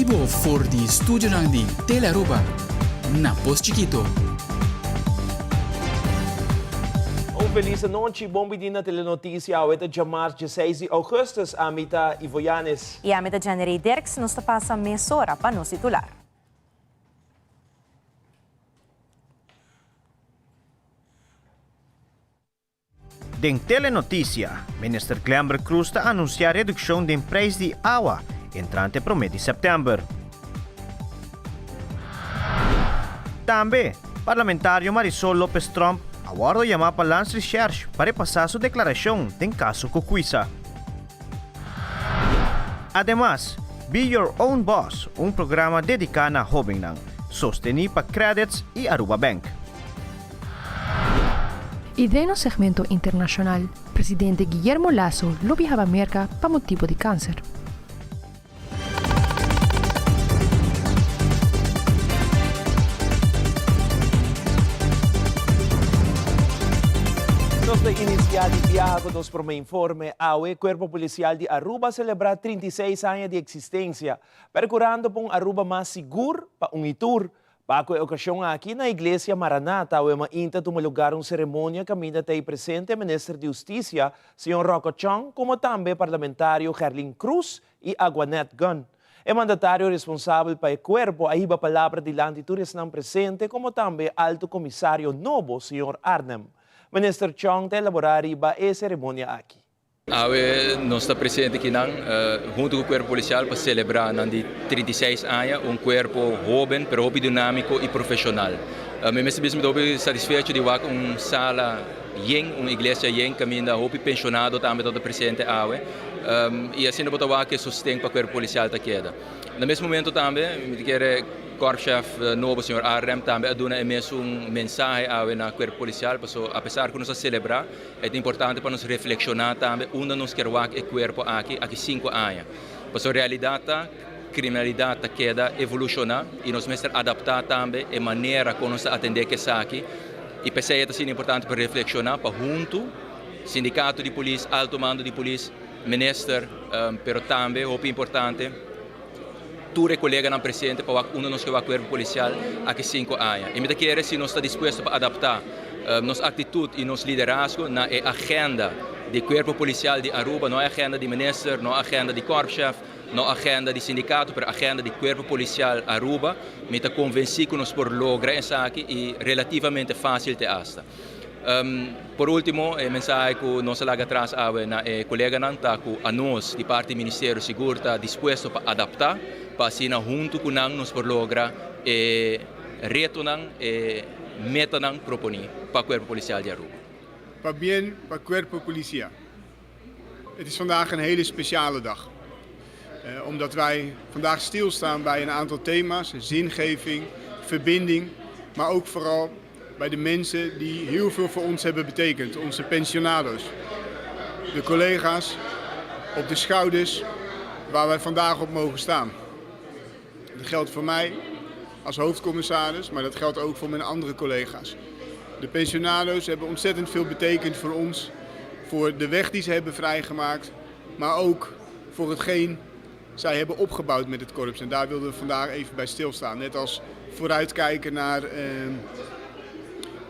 Ibo for di studio ng di Telearuba. Na Post Chiquito. Feliz noite, bom dia na telenotícia. Hoje é março 16 de agosto, a mita Ivoyanes. E a mita January Dirks nos passa mesora para nos titular. Den telenotícia, minister Glamber Cruz está anunciar redução de preço de água entrante para o mês de setembro. Também, parlamentário Marisol Lopez Trump aguardo llamar para Lance Research para passar sua declaração em caso Cucuisa. Además, Be Your Own Boss, programa dedicado a jovens, sostenido para credits e Aruba Bank. E no segmento internacional, presidente Guillermo Lasso lo viajaba a América para motivo de câncer. Nós da iniciar de viagem nos por informe, o Corpo Policial de Aruba celebra 36 anos de existência, procurando por Aruba mais seguro para itur. Para a ocasião aqui na Igreja Maranata, o ainda toma lugar cerimônia que ainda tem presente o Ministro de Justiça, Sr. Rocco Chong, como também parlamentário Gerlin Cruz e Aguanet Gunn. O mandatário responsável para o corpo aí a palavra de landituras não presente, como também Alto Comissário Novo, Sr. Arnem. Ministro Chong te elaborar a cerimônia aqui. Nós estamos presentes aqui junto com o Corpo Policial para celebrar de 36 anos, corpo jovem, pero dinâmico e profissional. Mesmo estou satisfeito de ver uma sala uma igreja caminha pensionado também todo presente e assim não pode ver que sustém para o Corpo Policial está queda. No mesmo momento também quero Corpo-chefe novo, Sr. Arrem, também dá uma mensagem ao Corpo Policial, porque apesar de nós celebrar, é importante para nós reflexionar também onde nós queremos o corpo aqui 5 anos. Porque a realidade, a criminalidade queda evolucionar e nós mesmos adaptar também a maneira como nós atender que está aqui. E para isso é importante para reflexionar, para junto, sindicato de polícia, alto mando de polícia, ministro, pero também, é importante, tudo colega não presente para onde nós queremos o corpo policial aqui 5 anos. E me quer se nós está disposto para adaptar nossa atitude e nosso liderazgo na agenda do corpo policial de Aruba, não é agenda de ministro, não é agenda de corpo-chefe, não é agenda de sindicato, mas agenda do corpo policial Aruba. Me está convencido que nós por lograr isso aqui e relativamente fácil de esta. Por último, a mensagem que nós lá atrás na colega não está com a nós, de parte do Ministério Seguro, está disposto para adaptar, para assim junto com nós por lograr reto e meta propõe para o Corpo Policial de Aruba. Para bem, para o Corpo Policial. Het is vandaag een hele speciale dag. Omdat wij vandaag stilstaan bij een aantal thema's, zingeving, verbinding, maar ook vooral bij de mensen die heel veel voor ons hebben betekend, onze pensionados. De collega's op de schouders waar wij vandaag op mogen staan. Dat geldt voor mij als hoofdcommissaris, maar dat geldt ook voor mijn andere collega's. De pensionados hebben ontzettend veel betekend voor ons, voor de weg die ze hebben vrijgemaakt, maar ook voor hetgeen zij hebben opgebouwd met het korps. En daar wilden we vandaag even bij stilstaan. Net als vooruitkijken naar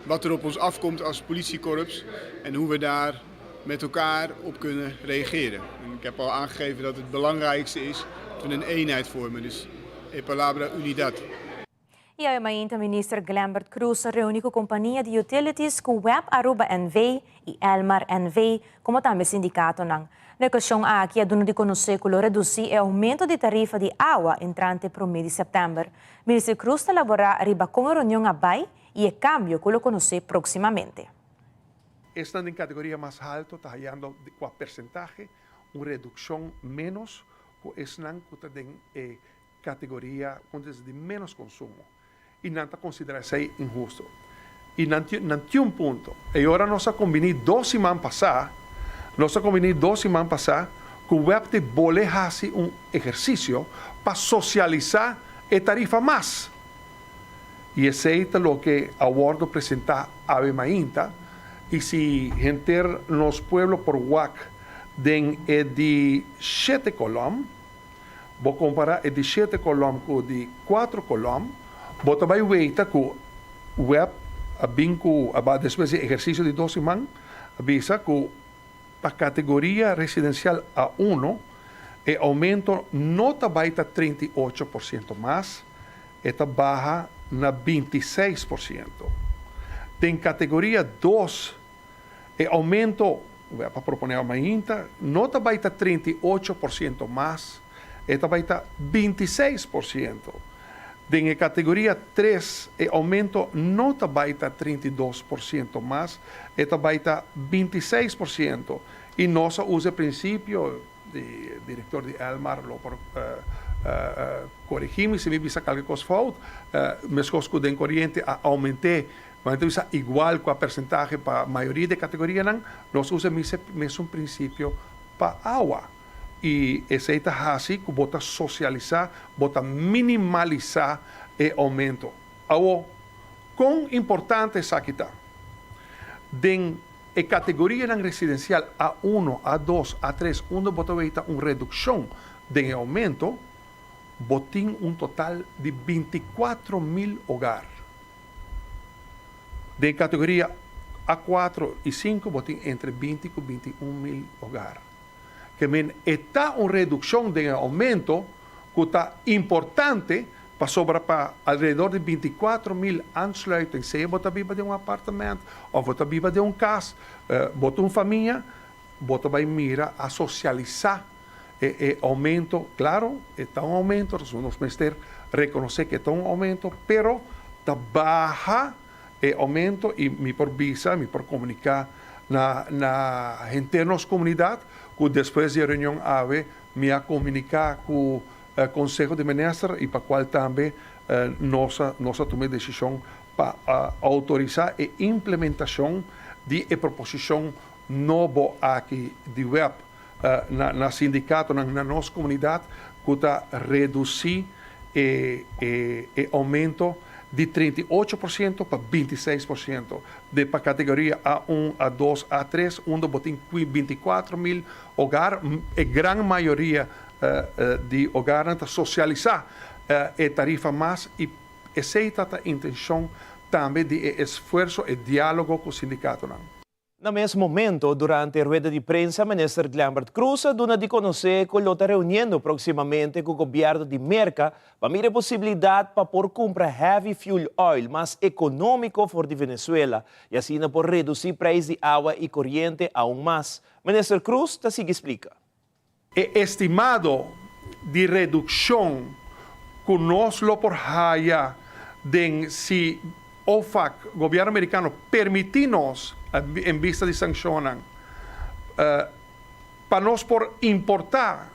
wat er op ons afkomt als politiekorps en hoe we daar met elkaar op kunnen reageren. En ik heb al aangegeven dat het belangrijkste is dat we een eenheid vormen. Dus e palabra unidad. E a mainta minister Glambert Cruz reúne com a companhia de utilities com o Web Aruba NV e Elmar NV, como também sindicato não. Na questão aqui é dono de conhecer que reduzir o aumento de tarifa de água entrante para o mês de setembro. Ministro Cruz elaborar riba com a reunião abai e o cambio que lo conhecer proximamente. Estando em categoria mais alta, está hallando com a percentagem uma redução menos, que estão em categoria de menos consumo. E não está considerado injusto. E não tem um ponto. E agora nós combinamos 2 semanas passadas, que o web de bole fazer exercício para socializar a tarifa mais. E esse é o que aguardo apresentar a Mainta. E se gente nos pueblos por WAC de 7 colom, Vou comparar de 7 colom com de 4 colom, bota vai weita com web abinco depois de exercício de 12 man, avisa que para categoria residencial A1 o aumento não está baita 38% mais, está barra na 26%. Tem categoria 2, o aumento, para proponer uma inta, não está baita 38% mais, está baita 26%. Tem categoria 3, o aumento não está baita 32% mais, está baita 26%. E nós usa o princípio, de diretor de Elmar, corrigimos se me bisa qualquer coisa falta, mas coisas que corrente aumentei, mas então igual com a percentagem para a maioria da categoria, nós usamos mesmo princípio para água. E esse é assim que bota socializar, bota minimalizar o aumento. Agora, quão importante é aqui está? A categoria residencial A1, A2, A3, onde bota uma redução de aumento, botin total de 24.000 hogares. De categoria A4 e 5, botin entre 20 e 21.000 hogares. Que está uma redução de aumento que está importante para sobrar para alrededor de 24.000 aansluiting. Se você vive de um apartamento ou você vive de casa, você uma família, você vai mirar a socializar aumento. Claro, está um aumento, nós vamos ter reconhecer que está um aumento, pero está baja aumento e me por visa, me por comunicar na gente da nossa comunidade, que depois da reunião AVE, me a comunicar com o Conselho de Ministros e para qual também nós tomamos decisão para autorizar a implementação de proposição nova aqui de web na sindicato, na nossa comunidade, que está reduzir o aumento de 38% para 26%, para a categoria A1, A2, A3, onde botem 24.000 hogares, a grande maioria de hogares para socializar a tarifa mais e aceita a intenção também de esforço e diálogo com o sindicato. No mesmo momento, durante a rueda de prensa, o ministro Glambert Cruz dona de conhecer que ele está reunindo proximamente com o governo de Merca para mirar a possibilidade para por comprar heavy fuel oil mais econômico para a Venezuela e assim por reduzir o preço de água e corrente aún mais. O ministro Cruz sigue explica. Estimado de redução que nós lo por haya de si OFAC, governo americano, permitir-nos em vista de sanciones, para nós por importar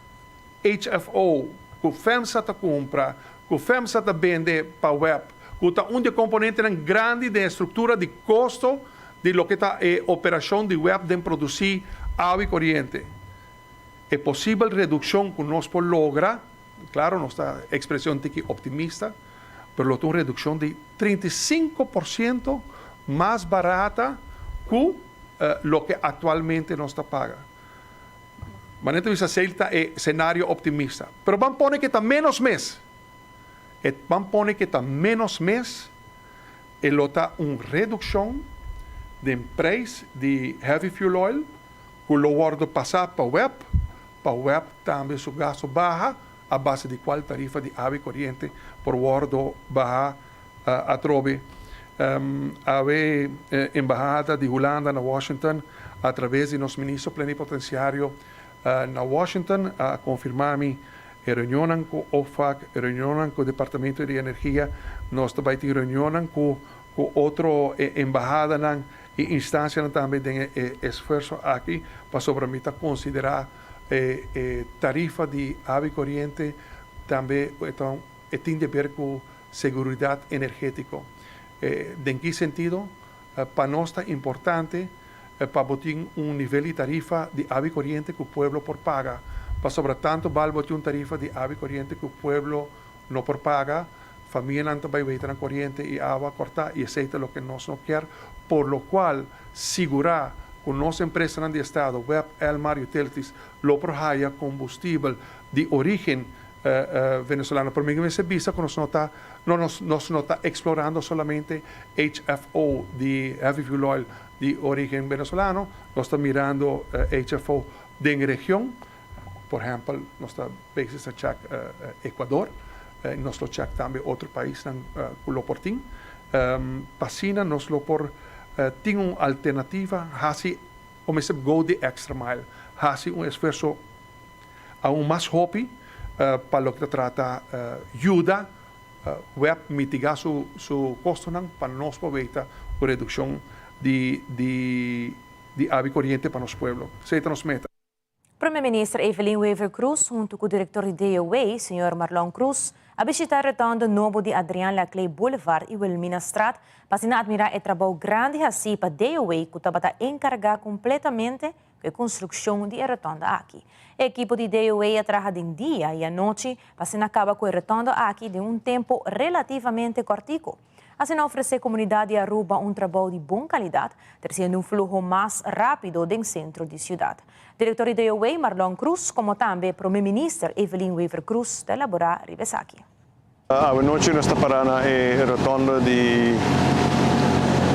HFO, que o FEMSA está compra, que o FEMSA está vende para web, que está um componente grande de estrutura de custo de lo que está a operação de web de produzir água e corriente. É possível redução que nós por logra, claro, nossa expressão aqui optimista, pero uma redução de 35% mais barata que lo que atualmente nos está paga. Mas então aceita é cenário optimista. Pero vamos poner que está menos mês. Vamos poner que está menos mês e lo está uma redução de preço de heavy fuel oil que lo guardo passar para o web também o gasto baja a base de qual tarifa de água e corriente por guardo baja a trobe. A embajada de Holanda na Washington, através de nosso ministro plenipotenciário na Washington, a confirmar-me a reunião com o OFAC, a reunião com o Departamento de Energia, nós também temos reunião com outra embajada e instância também de esforço aqui para sobremita considerar tarifa de água e corriente também então tem a ver com segurança energética. ¿En qué sentido? Para nosotros es importante para botar un nivel de tarifa de agua y corriente que el pueblo por paga. Para sobre tanto, vale botar una tarifa de agua y corriente que el pueblo no por paga. Familia no va a ver corriente y agua cortada y aceite lo que no quiere. Por lo cual, asegurar con nuestra empresa de Estado, Web, Elmar Utilities, lo prohaya combustible de origen venezolano. Por mí me se visa que nos está explorando solamente HFO, de heavy fuel oil de origen venezolano, nos está mirando HFO de en región, por ejemplo, nos está basis a check Ecuador, nos lo check también otro país, lo portín. Pasina nos lo por tiene una alternativa, así como se go the extra mile, así un esfuerzo aún más hopi para lo que trata ayuda web mitigar su costo para nos proveita o reducción de hábito corriente para los pueblos. Se nos meta. Primeira-Ministra Evelyn Wever Cruz, junto com o diretor de DOA, Sr. Marlon Cruz, a visitar o retorno novo de Adrian Laclay Boulevard e Wilmina Straat, para admirar o trabalho grande assim para DOA, que está encarregado completamente com a construção de retorno aqui. A equipe de DOA trabalha em dia e à noite para acabar com o retorno aqui de tempo relativamente curtico. Assim, oferecer à comunidade de Aruba trabalho de boa qualidade, trazendo fluxo mais rápido do centro da cidade. Diretor de DOA, Marlon Cruz, como também Primeira-Ministra Evelyn Wever Cruz, de elaborar Ribesaki. A noite nós estamos parando na rotonda de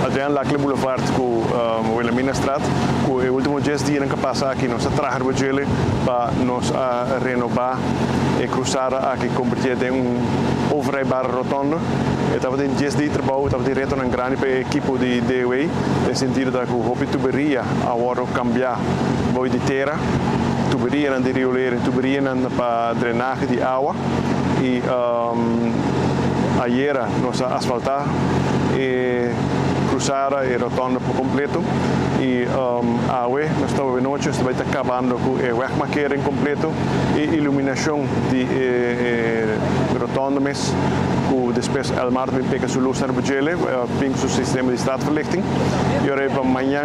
Adrian Laclay Boulevard com Wilhelmina Straat. Com o último 10 dias que passa aqui, nós trabalhamos para nos renovar e cruzar aqui, converter em overrijbare rotonda. Estava em 10 dias de trabalho, estava direto na grande para a equipe de DOA, no sentido que o hobby tuberia agora cambiar boi de terra, tuberia de rioleira, tuberia para drenagem de água e ayer nós asfaltar e cruzar a rotonda por completo e agora nós estamos noite estamos acabando com o wegmarkering completo e iluminação de rotonda mas com depois Elmar pega sua luz na budgele pega seu sistema de straatverlichting e agora para amanhã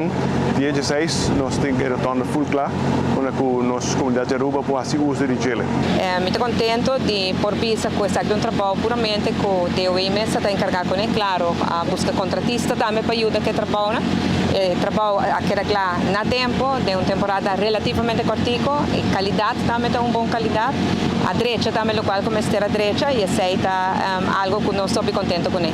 dia 16 nós temos a rotonda full klar onde com nossa comunidade de Aruba pode fazer uso de gele. Muito contento de por vista questo è un trabalho puramente com DOA messa está encarregado com claro a busca contratista também para ajudar que trabalha trabalho aqui lá na tempo de uma temporada relativamente curtico e qualidade também tem uma boa qualidade a direita também o qual começa a direita e aceita algo que não estou bem contente com ele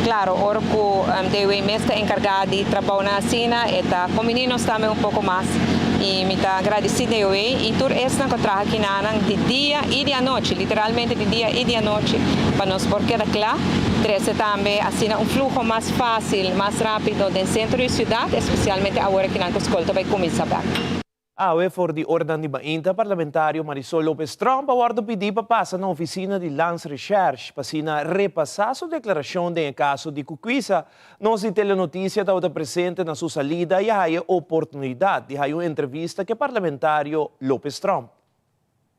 claro ora que DOA messa está encarregado de trabalho na Sina e está com meninos também pouco mais e me está agradecida DOA e tudo isso que trabalha aqui de dia e de noite literalmente de dia e de noite para nós porque lá trazer também assim fluxo mais fácil mais rápido do centro da cidade especialmente agora que nós escolta vai começar bem. Awe for de ordem de bainta parlamentário Marisol Lopez Trump aguardo pedir para passar na oficina de Lance Recherche para repassar sua declaração de caso de Cuquisa. Nossa telenotícia está presente na sua salida e há a oportunidade de uma entrevista que parlamentário Lopez Trump.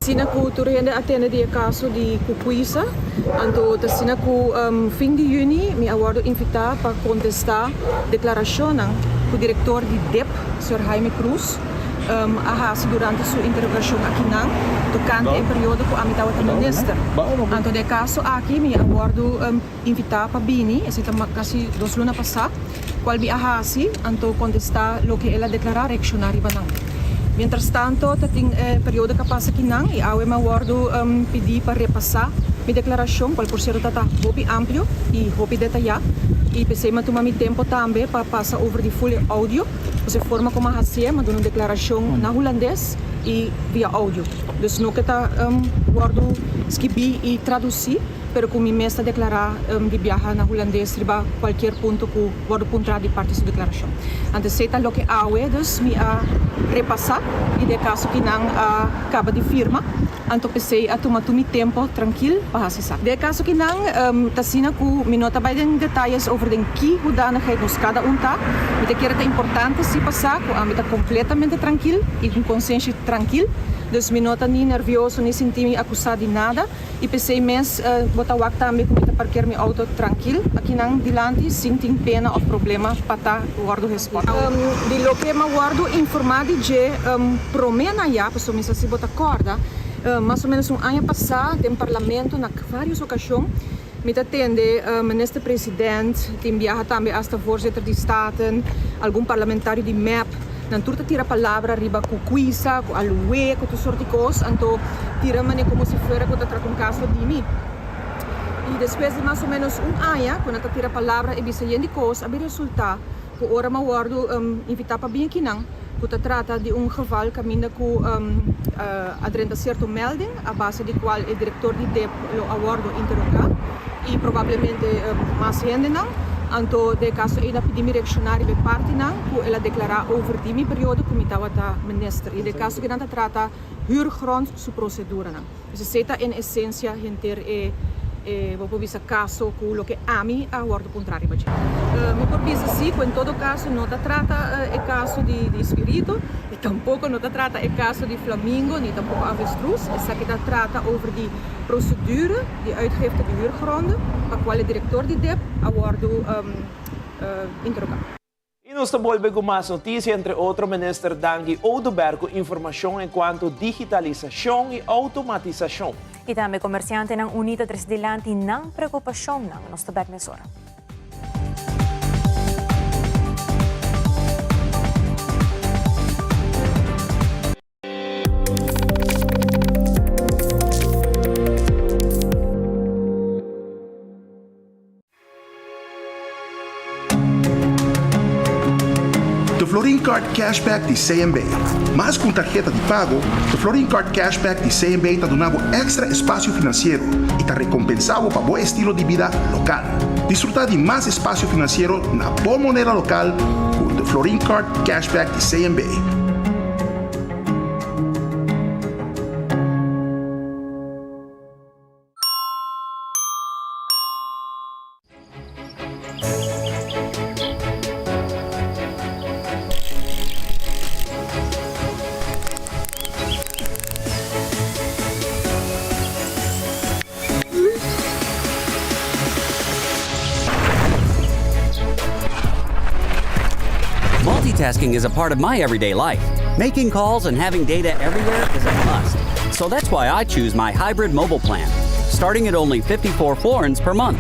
Sina ku turhende atende di caso di Cuquisa, anto sina ku fim de juni mi aguardo invitar para contestar declaração do diretor de DEP, Sr. Jaime Cruz, durante sua interrogação aqui tocante o período que a mitad do ministro. Anto de caso aqui mi aguardo invitar para Bini, esse também quase 2 lunas passar, qual mi anto contestar lo que ela declarar reaccionário banang. Mientras tanto, tem período que passa aqui e eu me aguardo pedir para repassar minha declaração, qual por ser está bem amplo e bem detalhado. E pensei que tomar meu tempo também para passar over de full áudio, de forma como a fazer, mas uma declaração na holandês e via áudio. Dus não que está guardo escrever e traduzir, pero com minha mesta declarar de viajar na holandês riba qualquer ponto que guardo pontuar de parte da declaração. Antes seita lo que awe, dus me a repassar e de caso que não acaba de firma, anto pensei a tomar meu tempo tranquilo para fazer. De caso que não, tasina que me nota bem detalhes over den que hoedanigheid nos cada tá, me te quer é importante se passar, que a me tá completamente tranquilo e com consciência tranquilo. Dus me nota nem nervioso, nem senti-me acusado de nada. E pensei mesmo, botar o também para parquear meu auto tranquilo. Aqui não, dilante, sem ter pena ou problema para estar guardo resposta. De lo que me guardo informado de promena já, pessoal, me se botar corda, mais ou menos ano passado, no parlamento, na várias ocasiões, me atende minister presidente, tem viaja também hasta voorzitter de Staten, algum parlamentário de MEP, Nantur tira palavra riba com cuisa, com alué, com tu sorte de coisas, então tira mane como se fuera quando trata um caso de mim. E depois de mais ou menos ano, quando eu tira palavra e bisa de coisas, a resulta que ora ma guardo invitar para bem aqui não, que trata de geval que ainda com adrenta certo melding, a base de qual o diretor de DEP lo aguardo interrogar e provavelmente mais gente não. Então, de caso ainda pedimos reaccionário de parte não, que ela declarar over die período como estava a minister. E de caso que não trata huurgrond su procedura não. Dus se em essência gente vou ver caso com o que a mim a ordem contrária mas por isso sim, em todo caso não trata o caso de espírito e tampouco não trata o caso de flamingo nem tampouco avestruz, essa que trata over die procedure de uitgifte de huurgronden, para qual o diretor de DEP a ordem interrogar. E nos devolve com mais notícias, entre outros, o ministro Dangi Oudouber com informação em quanto digitalização e automatização. E também comerciante ng Unita Tresdelante ng preokupasyon ng nosso Bernesora. The Florin Card Cashback de CMB. Mas com tarjeta de pago, o Florin Card Cashback de CMB está dando extra espaço financeiro e está recompensado para bom estilo de vida local. Desfrutar de mais espaço financeiro na boa moneda local com o Florin Card Cashback de CMB. Multitasking is a part of my everyday life. Making calls and having data everywhere is a must. So that's why I choose my hybrid mobile plan, starting at only 54 florins per month.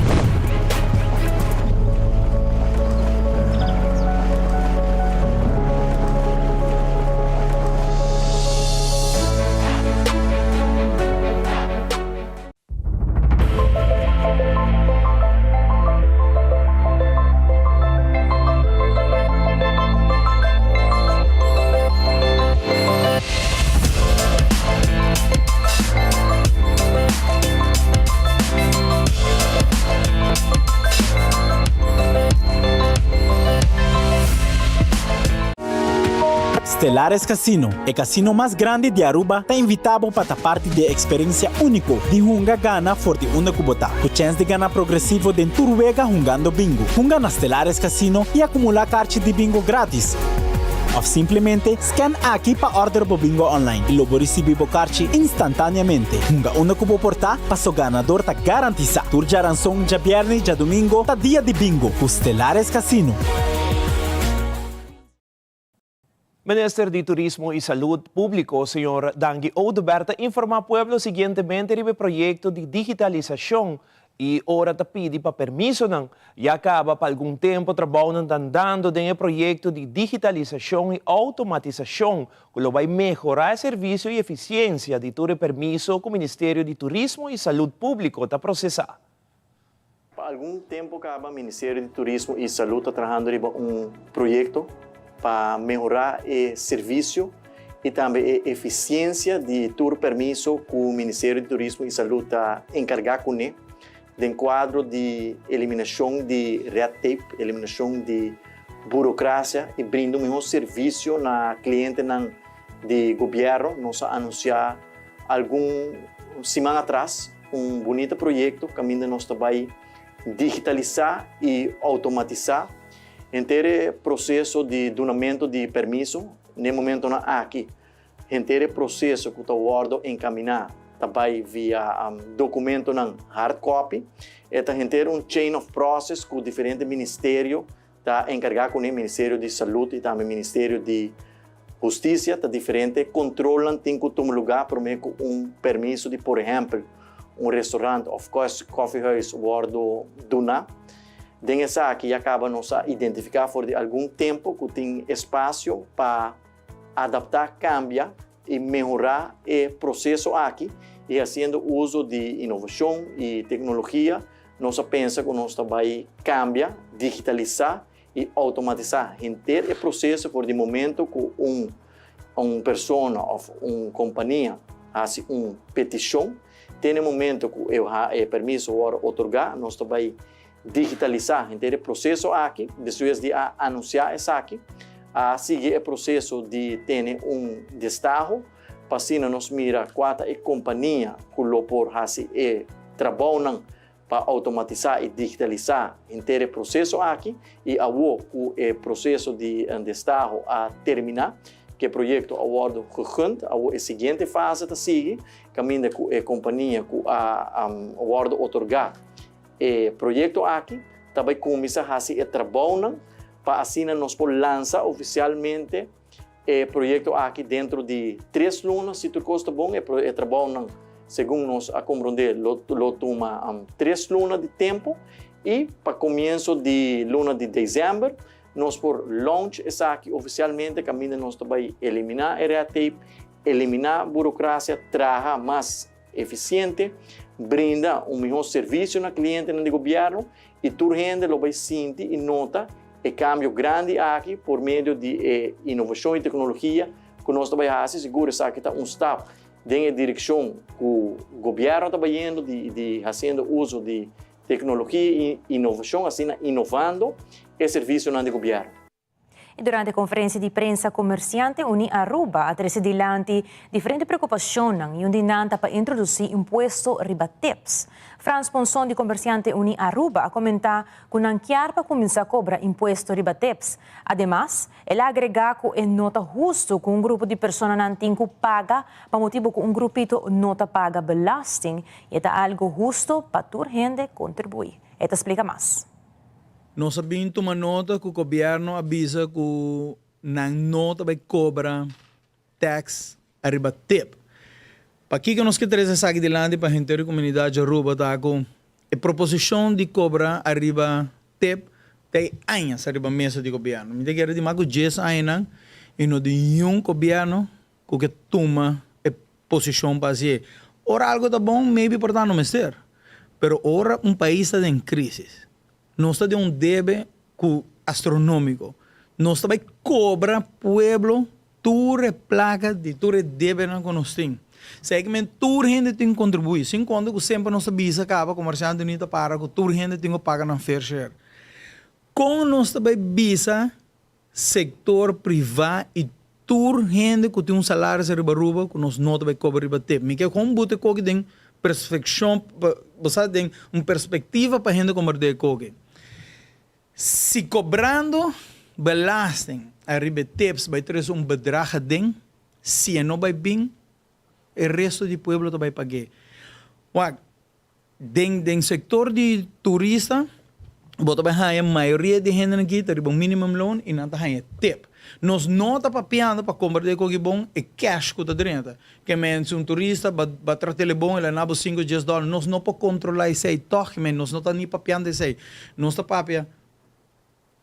Stellares Casino, o casino mais grande de Aruba, está invitado para a parte de experiência única de hunga gana forte una kubota, com chance de ganhar progressivo de Turwega jugando bingo. Hunga na Stellares Casino e acumular cartas de bingo grátis. Ou simplesmente scan aqui para order o bingo online e logo receber o cartas instantaneamente. Hunga una kubo portar para o ganador tá garantizado. Tur já ranção já viernes já domingo tá dia de bingo com Stellares Casino. Ministro de Turismo y Salud Público, señor Dangi Oudouber, informa al pueblo siguientemente sobre el proyecto de digitalización y ahora te pide para permiso ya acaba para algún tiempo trabajando andando en el proyecto de digitalización y automatización que lo va a mejorar el servicio y eficiencia de todo el permiso que el Ministerio de Turismo y Salud Público está procesando. Para algum tempo acaba o Ministério de Turismo e Saúde está trabalhando em projeto para melhorar o serviço e também a eficiência de todo permiso que o Ministério de Turismo e Saúde está encarregado com ele, em quadro de eliminação de red tape, eliminação de burocracia e brinda um melhor serviço na cliente de governo. Nós anunciar semana atrás bonito projeto que ainda nós vai digitalizar e automatizar inteiro processo de donamento de permiso, no momento aqui, inteiro processo que está guardado encaminhar, também via documento hard copy, e inteiro chain of process que o diferente ministério está encarregado com o Ministério de Saúde e também o Ministério de Justiça, está diferente, controlam, tem que tomar lugar para permiso de, por exemplo, restaurante, of course, coffee house, guardo donar. Dessa aqui acaba nos identificar por algum tempo que tem espaço para adaptar, cambiar e melhorar o processo aqui e fazendo uso de inovação e tecnologia. Nós pensa que nós vai cambiar, digitalizar e automatizar inteiro o processo por de momento que uma pessoa ou uma companhia faz uma petição, tem um momento que o permisso vai otorgar, nós vai digitalizar inteiro o processo aqui, depois de anunciar isso aqui, a seguir o processo de ter destaque, para assim nós mira qual é a companhia que por fazer trabalho para automatizar e digitalizar inteiro o processo aqui e o processo de destaque a terminar, que o projeto aguardo gegund, a seguinte fase da seguir, caminha com a companhia que aguardo otorgar o projeto aqui, também começa a fazer o trabalho para assim nós podemos lançar oficialmente o projeto aqui dentro de 3 lunas, se tudo custa bom, o trabalho segundo nós a compreender, lo toma 3 lunas de tempo e para começo de luna de dezembro, nós por launch essa aqui oficialmente, caminho nós também eliminar a red tape, eliminar a burocracia, trabalhar mais eficiente, brinda melhor serviço na cliente no governo e toda gente vai sentir e nota o cambio grande aqui por meio de inovação e tecnologia que nós também fazemos, seguro que está step dentro da direção que o governo está indo de fazendo uso de tecnologia e inovação, assim inovando o serviço no governo. E durante a conferência de prensa, comerciante uni Aruba atrese dilanti diferente preocupação yung dinanta para introduzir impuesto riba tips. Franz Ponson, de comerciante uni Aruba, comenta que não quer para começar a cobrar impuesto riba tips. Además, ele agrega que é nota justo que grupo de pessoas não tem que pagar para motivo que grupito nota paga belasting e é algo justo para toda gente contribuir. Esta explica mais. Nós sabemos tomar nota que o governo avisa que não vai cobrar tax arriba tip. Para que nós queremos essa aqui delante para a gente da comunidade Aruba tá com a proposição de cobrar arriba tip tem anos arriba mesa de governo. Me quero dizer que 10 anos e não de um governo que toma a posição para fazer. Ora algo tá bom, maybe por não mestre. Pero ora país está em crise. Nós está de débito astronômico. Nós também cobra pueblo toda placa de toda débito que nós temos. Segmento toda gente tem que contribuir. Sem conta que sempre nossa bisa acaba comerciante unida para que toda gente tem que pagar na fair share. Com nós também bisa setor privado e toda gente que tem salário de riba que nós não também cobra riba tempo. Me quer como bote que tem perspectiva, você tem uma perspectiva para a gente converter coque. Se cobrando belasting a ribeteps vai trazer bedrag ding, se não vai bem, o resto do povo vai pagar. Den sector de turista, bota vai a maioria de gente aqui tem um minimum loan e não tem tip. Nós não está papiando para converter com bom e cash que está dentro. Que menos turista vai tratar ele bom, ele não $5 ou $10. Nós não podemos controlar isso aí, toque, nós não está nem papiando isso aí. Nós está papiando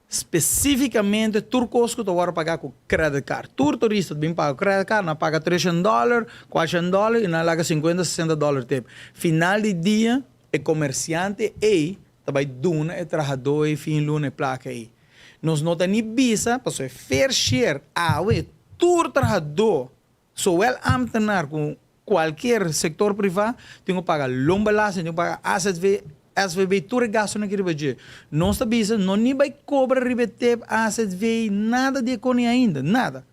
especificamente turcos que estão pagar com credit card. Turista bem paga credit card, não paga $300, $400 e não paga $50, $60 tempo. Final de dia, o comerciante aí também duna e trabalhador e fim luna e placa aí. Nós não temos visa para ser fair share todo trabalhador, só ele ambtenaar com qualquer setor privado, tem que pagar lombalagem, tem que pagar SVB, tudo gasto naquele budget. Nós visa não nem vai cobrar ribetep, SVB, nada de economia ainda, nada.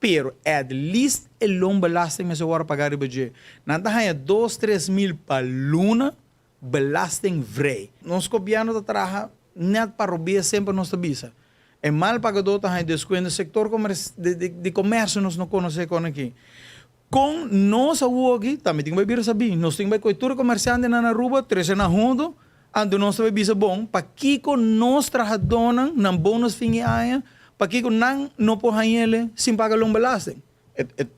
Pero, at least, o lombalagem mas agora pagar o budget. Nada há 2-3 mil para luna, belasting vrij. Nosso governo trabalha net para roubar sempre nossa visa. É mal pagador tem desconto no setor de comércio nós não conhecemos aqui. Com nossa aqui também tem que vir saber. Nós temos que cultura comerciante na Aruba, 13 na Rondo, ando nós também visa bom. Para que nós trabalhamos na bônus fim de ano, para que não pode ele sem pagar longo belasting.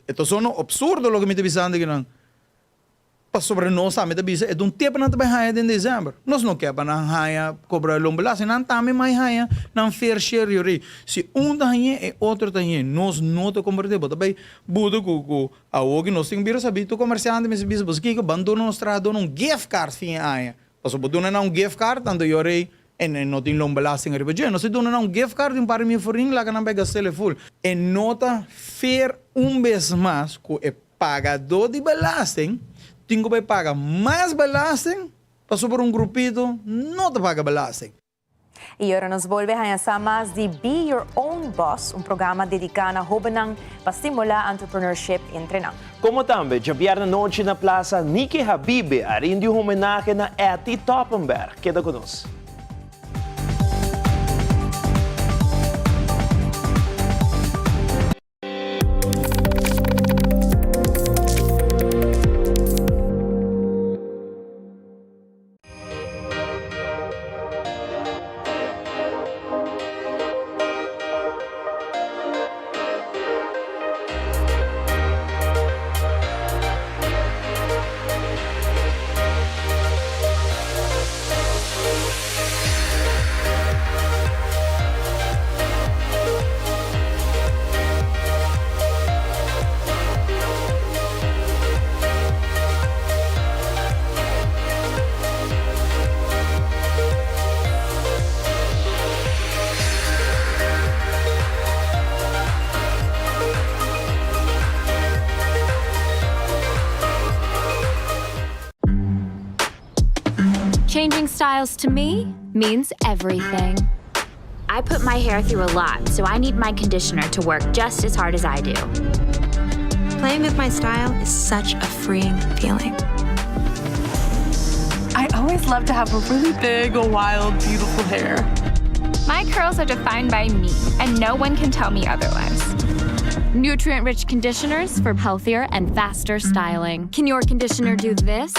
Então é absurdo o que me está dizendo aqui não. sobre nós também da bisa é tempo não também raia em dezembro. Nós não queremos na raia cobrar lombelas, não também mais raia não fair share yuri. Se da raia é outro da raia, nós não te converter, bota bem budo com a ogi nós temos bira saber tu comerciante mas bisa porque que abandono nos traz um gift card fim raia. Passo bodo não gift card tanto yuri en não tem lombelas em ribeirão. Nós dona não gift card em para mim forinho lá que não pega sele full. E nota fair vez mais com é pagador de belasting. Tenho que pagar mais belasting, passou por grupito, não te paga belasting. E agora nos volve a mais de Be Your Own Boss, programa dedicado a jóvenes para estimular entrepreneurship entre nós. Como também, já viernes noite na Plaza Nikki Habibi, a rinde homenagem a Etty Toppenberg. Queda conosco. Changing styles to me means everything. I put my hair through a lot, so I need my conditioner to work just as hard as I do. Playing with my style is such a freeing feeling. I always love to have a really big, wild, beautiful hair. My curls are defined by me, and no one can tell me otherwise. Nutrient-rich conditioners for healthier and faster styling. Can your conditioner do this?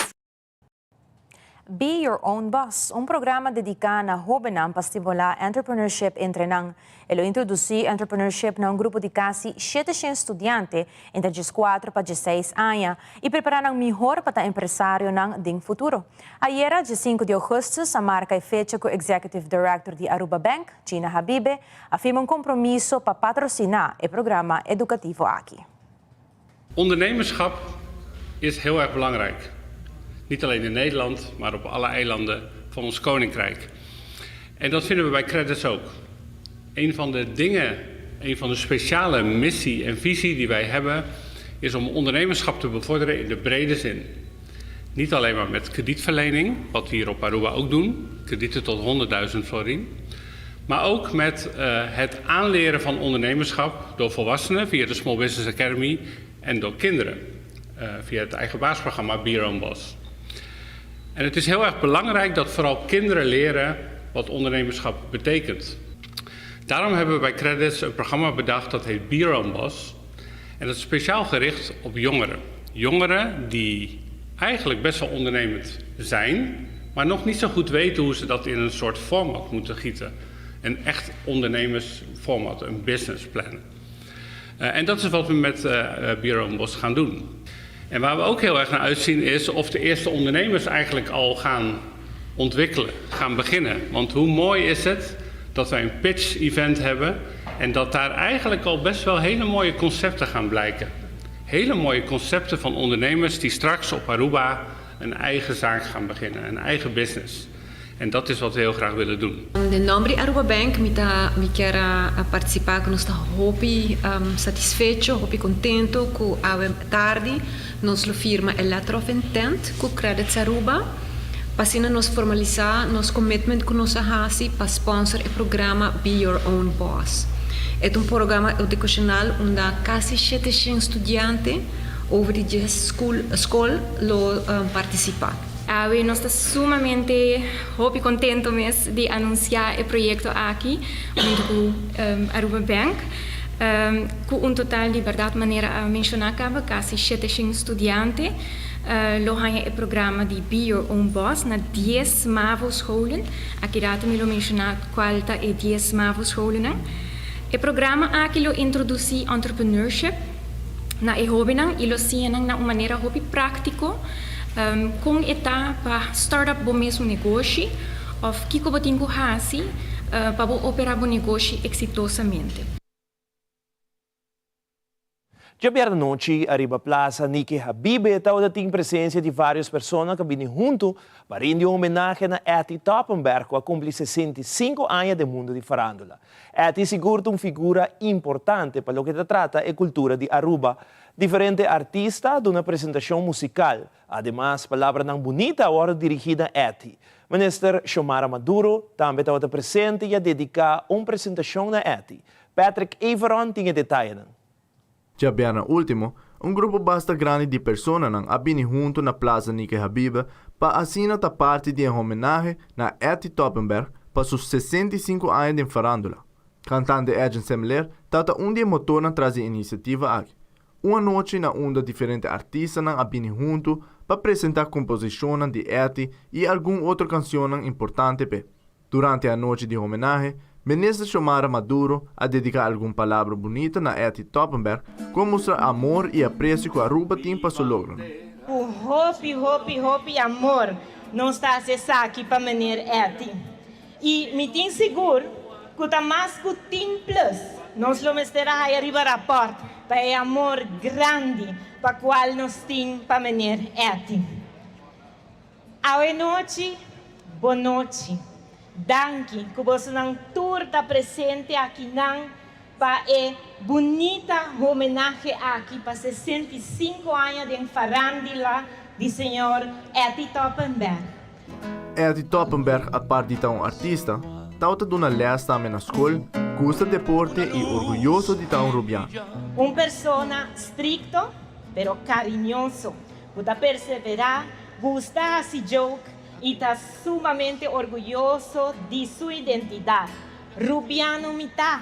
Be Your Own Boss, programa dedicado a jóvenes para estimular entrepreneurship entre nang. Elo introduzi entrepreneurship na grupo de quase 700 estudiantes entre 4 para 16 anos e preparar ang melhor para empresário ng ding futuro. Ayer, 5 de agosto, a marca e fecha com o Executive Director de Aruba Bank, Gina Habibi, afirma compromisso para patrocinar o programa educativo aqui. Ondernemerschap is heel erg belangrijk. Niet alleen in Nederland, maar op alle eilanden van ons koninkrijk. En dat vinden we bij Credits ook. Een van de speciale missie en visie die wij hebben, is om ondernemerschap te bevorderen in de brede zin. Niet alleen maar met kredietverlening, wat we hier op Aruba ook doen, kredieten tot 100.000 florijn. Maar ook met het aanleren van ondernemerschap door volwassenen via de Small Business Academy en door kinderen via het eigen baasprogramma Be Your Own Boss. En het is heel erg belangrijk dat vooral kinderen leren wat ondernemerschap betekent. Daarom hebben we bij Credits een programma bedacht dat heet Be Your Own Boss. En dat is speciaal gericht op jongeren. Jongeren die eigenlijk best wel ondernemend zijn, maar nog niet zo goed weten hoe ze dat in een soort format moeten gieten. Een echt ondernemersformat, een businessplan. En dat is wat we met Be Your Own Boss gaan doen. En waar we ook heel erg naar uitzien is of de eerste ondernemers eigenlijk al gaan ontwikkelen, gaan beginnen. Want hoe mooi is het dat wij een pitch-event hebben en dat daar eigenlijk al best wel hele mooie concepten gaan blijken. Hele mooie concepten van ondernemers die straks op Aruba een eigen zaak gaan beginnen, een eigen business. En dat is wat we heel graag willen doen. De nombre Aruba Bank me quer participar com nós hopi satisfecho, hopi contento com a tarde nós lo firma a letter of intent com Credits Aruba. Passina nós formalizar nosso commitment com nossa hasi para sponsor o programa Be Your Own Boss. É programa educacional onde quase 700 estudiantes over de 10 school lo participar. Nós estamos sumamente contentes mesmo de anunciar o projeto aqui, junto com Aruba Bank, com total de verdade maneira a mencionar quase 700 estudantes. Lo hangen o programa de Be Your Own Boss na 10 MAVO-scholen. Aqui data me lo mencionar qual tá e 10 MAVO-scholen. O programa aqui lo introduzi entrepreneurship na e hobby nang ilo siya nang na maneira hobby praktiko. Kung ita pa startup bo mesmo negócio, of kiko botin ko hasi, para operar o negócio exitosamente. Javier noite, arriba Plaza Niki Habibe, estava tem presença de várias pessoas que vêm junto para rendir homenagem a Eti Toppenberg, que cumpre 65 anos do mundo de farándula. Eti segura uma figura importante para o que se trata a cultura de Aruba. Diferente artista de uma apresentação musical. Además, palavra não bonita agora dirigida a Eti. Minister Xiomara Maduro também estava presente e a dedicar uma apresentação a Eti. Patrick Everon tinha detalhes. Já bem na último, grupo bastante grande de pessoas não abini junto na Plaza Niki Habibe para assinar a parte de homenagem na Eti Toppenberg para seus 65 anos de farándula. Cantante Edgen Semler tata de motor na trazer iniciativa aqui. Uma noite na diferente artistas não abini junto para apresentar composições de Eti e alguma outra canção importante. Durante a noite de homenagem, Minister Xiomara Maduro a dedicar alguma palavra bonita na Eti Toppenberg, como mostrar amor e apreço que a Aruba tem para seu logro. O hopi amor não está a cessar aqui para menir Eti. E me tem seguro que tá mais que tem plus. Nós vamos ter aí arriba rapport para o amor grande para qual nós tem para menir Eti. Boa noite, boa noite. Danke que você não está presente aqui não para a bonita homenagem aqui para 65 anos de farándula do senhor Eti Toppenberg. Eti Toppenberg, a parte de um artista, tauta de uma leste também na escola, gosta de deporte e orgulhoso de um rubiano. Uma pessoa estricto, pero carinhoso, que perseverar, gosta de joke, e está sumamente orgulhoso de sua identidade. Rubiano mitad.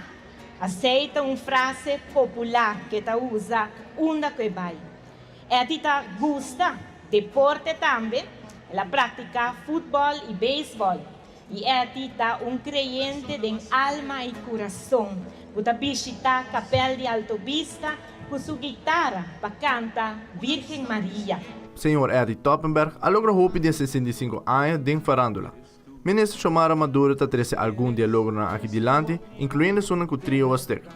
Aceita uma frase popular que está usa onde que vai. Eti gosta deporte também. Ela pratica futebol e beisebol. E Eti está creyente de alma e coração. Que visita Capela de Alto Vista com sua guitarra para cantar Virgem Maria. Senhor Eti Toppenberg alogra hopi de 65 anos de farándula. Ministro Xiomara Maduro está trazendo algum diálogo aqui adiante, incluindo com o trio Azteca.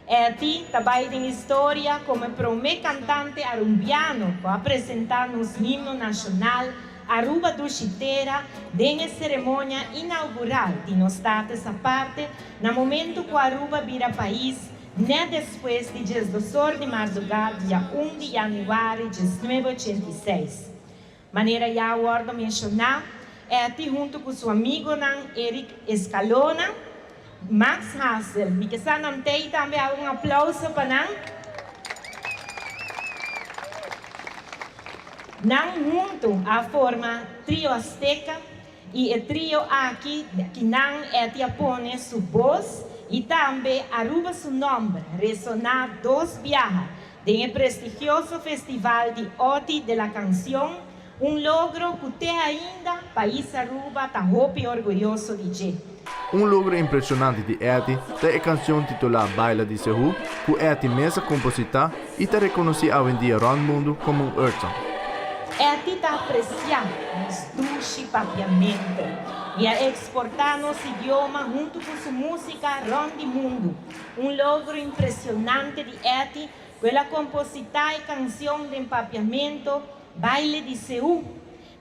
Eti trabalha em história como o primeiro cantante arumbiano para apresentar nos himno nacional Aruba do Chiteira em cerimônia inaugural de nos estados à parte, no momento que Aruba vira país. Depois de 12 de madrugada, dia 1 de janeiro de 1986. Maneira já agora mencionar, Eti junto com seu amigo Eric Escalona, Max Hassel, e que não tem também um aplauso para não junto a forma trio Azteca e o trio aqui que não Eti põe sua voz e também Aruba seu nome ressonar 2 viagens do prestigioso Festival de Oti de la Canção, logro que até ainda país Aruba está muito orgulhoso de ter. Logro impressionante de Eti é a canção titulada Baila de Sehu, que Eti mesma compositor e está reconhecida hoje em dia no mundo como Earth Song. Eti está apreciando nos duche papiamento e a exportar nosso idioma junto com sua música ronde mundo. Logro impressionante de Eti, que ela compositar a canção de empapiamento Baile de Seú,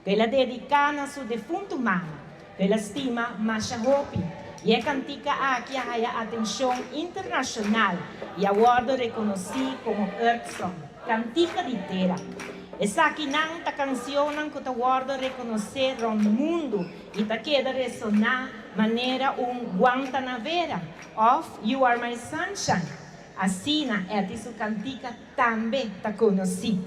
que ela dedica a seu defunto mano, que ela estima Masha Hopi, e a cantica aqui a atenção internacional e agora reconhecida como Earth Song, cantica de terra. Essa aqui não tá canção que está agora reconhecer no mundo e está queda ressonar maneira Guantanamera of You Are My Sunshine. Assim, essa cantica também está conhecida.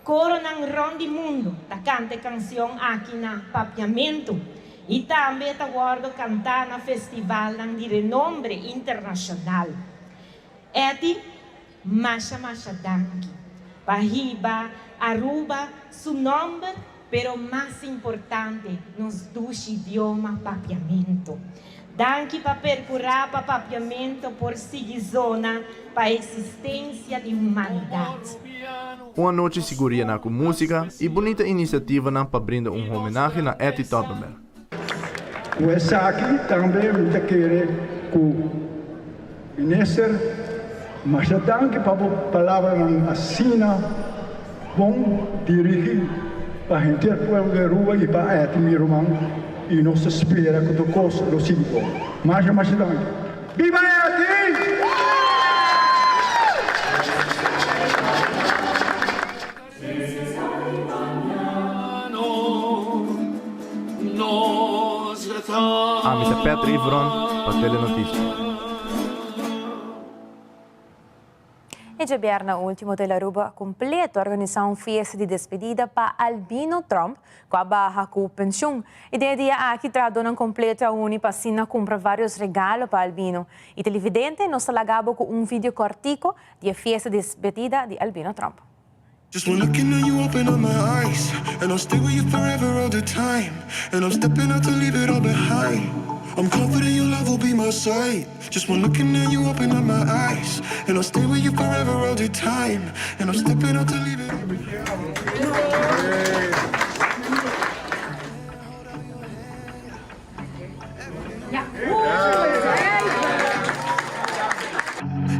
Coro ng rondi mundo, ta canta canção aqui na papiamento e também ta guardo cantar na festival de renombre internacional. Eti masha danki, pahiba, Aruba, su nome, pero mais importante, nos dois idioma papiamento. Danke para percurar para papiamento por Sigizona para a existência de humanidade. Uma noite seguria na com música e bonita iniciativa na para brindar homenagem na Eti Toppenberg. Essa aqui também me quer com minister, mas danke para a palavra na assina bom dirigir para a gente povo de rua e para Eti Mirumang e nos espera que tu costa do cinco. Mas danke. Viva Eti! Amita Petri Ivron para Telenotícias. E già na ultimo della Aruba completo organizar festa de despedida para Albino Trump com a barra com pensão. E de dia aqui tradona completa uni passina compra vários regalos para Albino. E televidente nos lagabo com vídeo cortico de festa de despedida de Albino Trump. Just one looking at you, open up my eyes, and I'll stay with you forever all the time. And I'm stepping out to leave it all behind. I'm confident your love will be my sight. Just one looking at you, open up my eyes, and I'll stay with you forever all the time. And I'm stepping out to leave it all behind.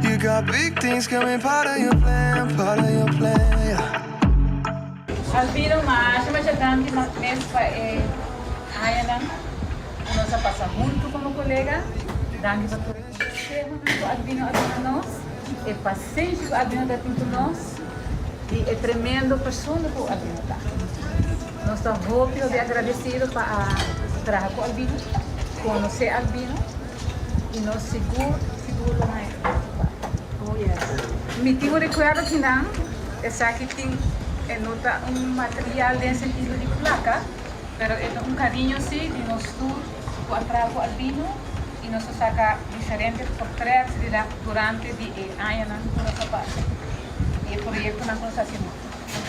You got big things coming, part of your plan, part of your plan. Albino, mas danke mes para Ayanan. Nós a passar junto como colega. Danke para todo o Albino a nós. É paciente que o Albino dá com nós. E é tremendo pessoa que o Albino dá. Nós estamos muito agradecidos para trabalhar com o Albino, conhecer o Albino e nós seguro na Mi tengo recuerdo que não, essa aqui tem nota material de sentido de placa, pero é carinho sim de nós tudo atrás do Albino e nós saca diferentes portretos de lá durante de anos na nossa parte. E o projeto na nossa cidade.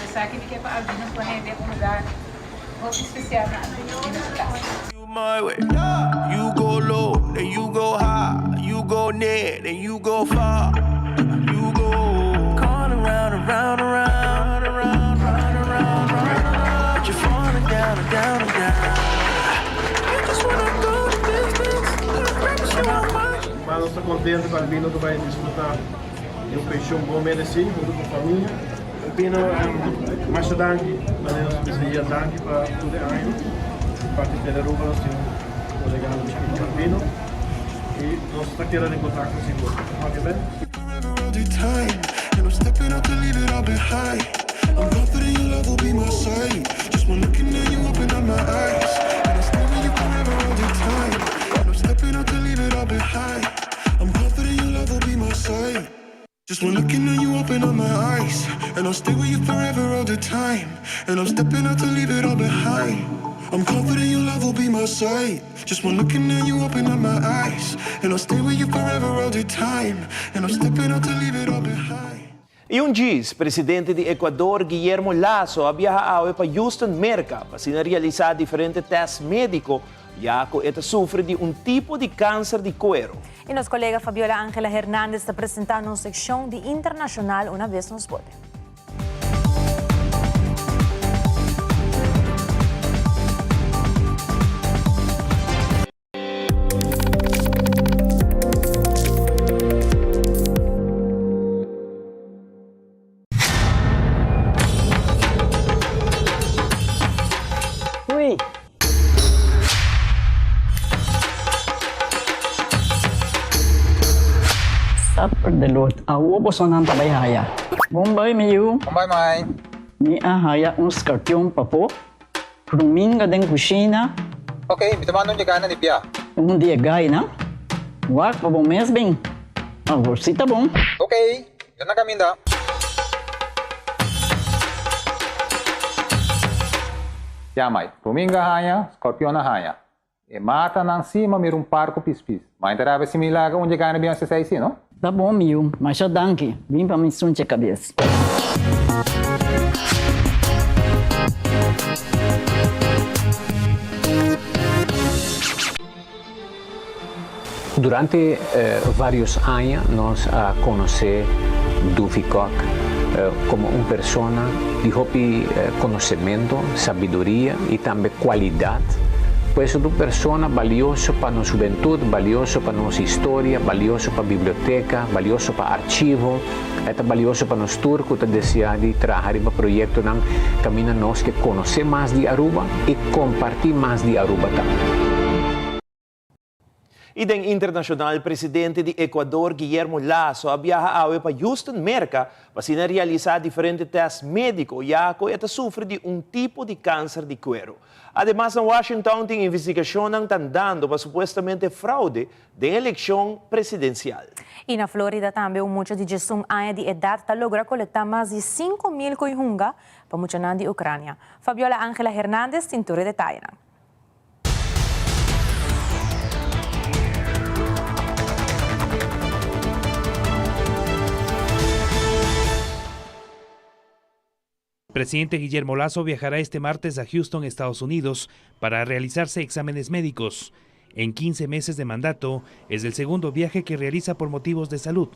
Essa aqui que para Albino planeta é lugar muito especial na nossa casa. My way. You go low, then you go high. You go near, then you go far. You go going around, around, around, around, around, around, around. But you're falling down and down and down. You just wanna go to business. I promise you won't mind. Mas eu estou contente com o Albino que vai disputar um peixão bom merecido, junto com a família. Albino, mais danke, valeu, especial danke para todo ano. Parte da Aruba, nós temos um legado de Albino e nós estamos querendo encontrar consigo. Ok, bem? And I'm stepping out to leave it all behind. I'm confident your love will be my sight. Just one looking at you, open up my eyes. And I'll stay with you forever all the time. And I'm stepping out to leave it all behind. I'm confident your love will be my sight. Just one looking at you, open up my eyes. And I'll stay with you forever all the time. And I'm stepping out to leave it all behind. I'm confident your love will be my sight. Just one looking at you, open up my eyes. And I'll stay with you forever all the time. And I'm stepping out to leave it all behind. E un GIS, presidente di Ecuador, Guillermo Lasso, ha viajato para Houston, Merca, para realizar diferentes tests médicos, ya que esta sufre de un tipo de cáncer de cuero. E nossa colega Fabiola Ángela Hernández está apresentando uma secção de internacional uma vez nos bote. Delot, awo po sa nang tabayhaya. Bombay mayu. Bombay mai. Ni ahaya uns kartyong papo. Prumin ka deng kusina. Okay, bitamano niya gana ni Pia. Yung dia gay na. Wak pa bong mesbing. Agorsita bong. Okay, yan na kami da. Yamay, prumin ka haya, scorpion na haya. E mata nang cima mayroong parko pispis. Mainterava si Milaga onde gana bem essa aí, não? Tá bom, Mil, mas já danke. Vim para me sunte a cabeça. Durante varios años nos conocí Duffy Cock como una persona de conocimiento, sabiduría y también cualidad. Pues es una persona valiosa para nuestra juventud, valiosa para nuestra historia, valiosa para la biblioteca, valiosa para el archivo, valiosa para nosotros que deseamos trabajar en el proyecto que camina nos que conocer más de Aruba y compartir más de Aruba también. E den internacional presidente de Ecuador, Guillermo Lasso, viaja para Houston, Merca, para realizar diferentes testes médicos, ya que sufre de un tipo de cáncer de cuero. Además, en Washington, tem investigación están dando para supuestamente fraude de elección presidencial. E na Flórida também, muitos de 18 anos de idade logra coletar mais de 5,000 coihunga para muitos de Ucrânia. Fabiola Ángela Hernández, cintura de Tayana. El presidente Guillermo Lasso viajará este martes a Houston, Estados Unidos, para realizarse exámenes médicos. En 15 meses de mandato, es el segundo viaje que realiza por motivos de salud.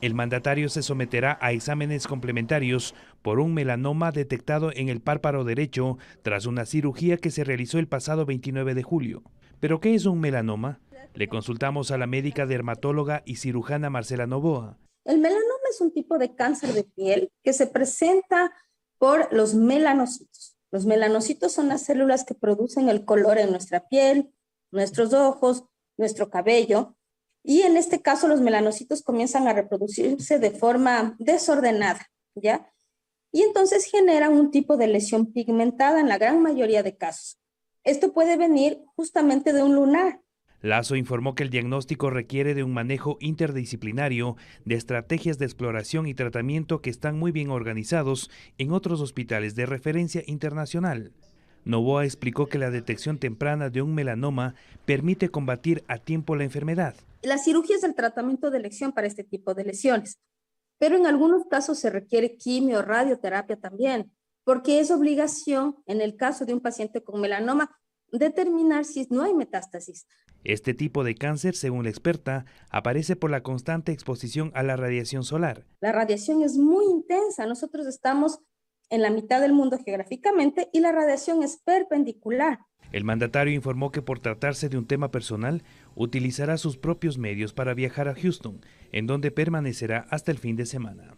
El mandatario se someterá a exámenes complementarios por un melanoma detectado en el párpado derecho tras una cirugía que se realizó el pasado 29 de julio. ¿Pero qué es un melanoma? Le consultamos a la médica dermatóloga y cirujana Marcela Novoa. El melanoma es un tipo de cáncer de piel que se presenta por los melanocitos. Los melanocitos son las células que producen el color en nuestra piel, nuestros ojos, nuestro cabello, y en este caso los melanocitos comienzan a reproducirse de forma desordenada, ¿ya? Y entonces generan un tipo de lesión pigmentada en la gran mayoría de casos. Esto puede venir justamente de un lunar. Lasso informó que el diagnóstico requiere de un manejo interdisciplinario de estrategias de exploración y tratamiento que están muy bien organizados en otros hospitales de referencia internacional. Novoa explicó que la detección temprana de un melanoma permite combatir a tiempo la enfermedad. La cirugía es el tratamiento de elección para este tipo de lesiones, pero en algunos casos se requiere quimio o radioterapia también, porque es obligación, en el caso de un paciente con melanoma, determinar si no hay metástasis. Este tipo de cáncer, según la experta, aparece por la constante exposición a la radiación solar. La radiación es muy intensa. Nosotros estamos en la mitad del mundo geográficamente y la radiación es perpendicular. El mandatario informó que por tratarse de un tema personal, utilizará sus propios medios para viajar a Houston, en donde permanecerá hasta el fin de semana.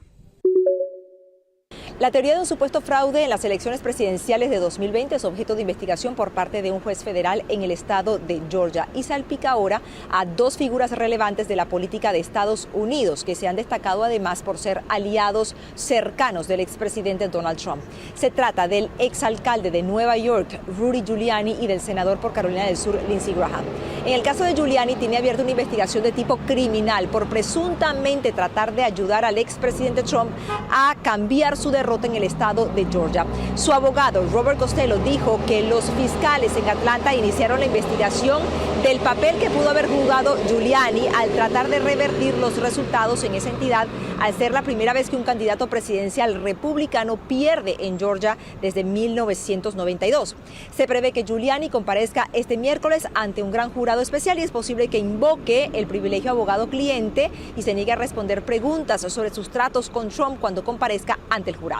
La teoría de un supuesto fraude en las elecciones presidenciales de 2020 es objeto de investigación por parte de un juez federal en el estado de Georgia y salpica ahora a dos figuras relevantes de la política de Estados Unidos que se han destacado además por ser aliados cercanos del expresidente Donald Trump. Se trata del exalcalde de Nueva York, Rudy Giuliani, y del senador por Carolina del Sur, Lindsey Graham. En el caso de Giuliani, tiene abierta una investigación de tipo criminal por presuntamente tratar de ayudar al expresidente Trump a cambiar su derrota en el estado de Georgia. Su abogado, Robert Costello, dijo que los fiscales en Atlanta iniciaron la investigación del papel que pudo haber jugado Giuliani al tratar de revertir los resultados en esa entidad, al ser la primera vez que un candidato presidencial republicano pierde en Georgia desde 1992. Se prevé que Giuliani comparezca este miércoles ante un gran jurado especial y es posible que invoque el privilegio abogado-cliente y se niegue a responder preguntas sobre sus tratos con Trump cuando comparezca ante el jurado.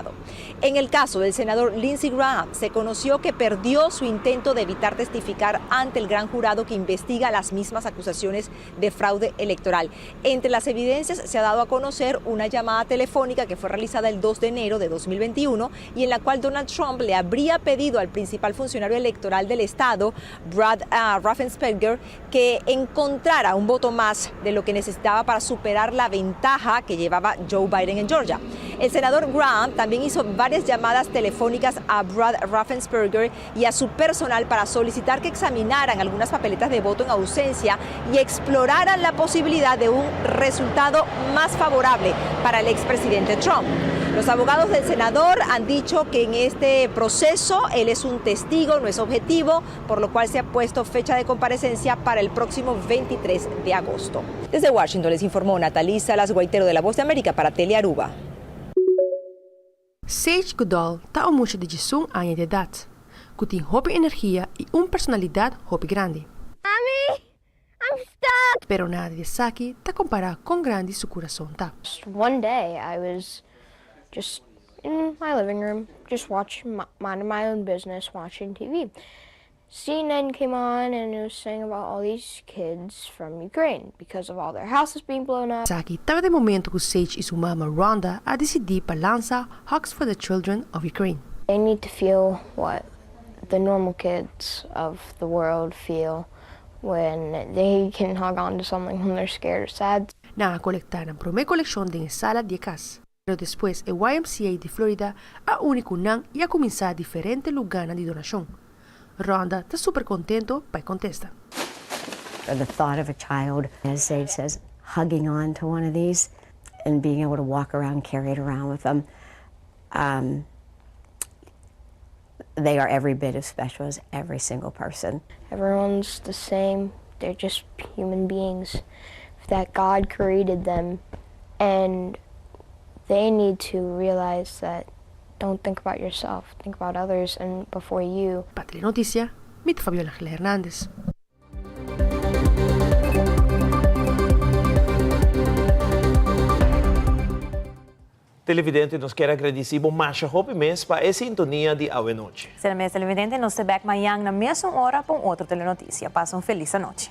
En el caso del senador Lindsey Graham, se conoció que perdió su intento de evitar testificar ante el gran jurado que investiga las mismas acusaciones de fraude electoral. Entre las evidencias se ha dado a conocer una llamada telefónica que fue realizada el 2 de enero de 2021 y en la cual Donald Trump le habría pedido al principal funcionario electoral del estado, Brad Raffensperger, que encontrara un voto más de lo que necesitaba para superar la ventaja que llevaba Joe Biden en Georgia. El senador Graham también hizo varias llamadas telefónicas a Brad Raffensperger y a su personal para solicitar que examinaran algunas papeletas de voto en ausencia y exploraran la posibilidad de un resultado más favorable para el expresidente Trump. Los abogados del senador han dicho que en este proceso él es un testigo, no es objetivo, por lo cual se ha puesto fecha de comparecencia para el próximo 23 de agosto. Desde Washington les informó Natalie Salas Guaitero de La Voz de América para Telearuba. Sage Goodall está mucho de 18 años de edad, que tiene hobby energía y una personalidad hobby grande. Mami, I'm Pero nada de Saki te compara con grande su corazón ta. One day I was just in my living room, just watching, minding my own business, watching TV. CNN came on and it was saying about all these kids from Ukraine because of all their houses being blown up. Saki estava de momento que Sage e sua mama Rhonda a decidir para lançar Hugs for the Children of Ukraine. They need to feel what the normal kids of the world feel when they can hug on to something when they're scared or sad. Na colectaram para uma coleção de sala de casa. Pero depois o YMCA de Florida a único nan e a começar diferente lugar de donação. Rhonda está super contento para contestar. The thought of a child, as Sage says, hugging on to one of these and being able to walk around, carry it around with them, they are every bit as special as every single person. Everyone's the same. They're just human beings. That God created them, and they need to realize that don't think about yourself, think about others and before you. Para Telenoticia, mit Fabiola Ángela Hernández. Televidente, nos quer agradecido mais hopi mês para a sintonia de Awe Noche. Sila mes televidente, nos te back mayang na mesmong hora pong outro Telenoticia. Passa feliz noche.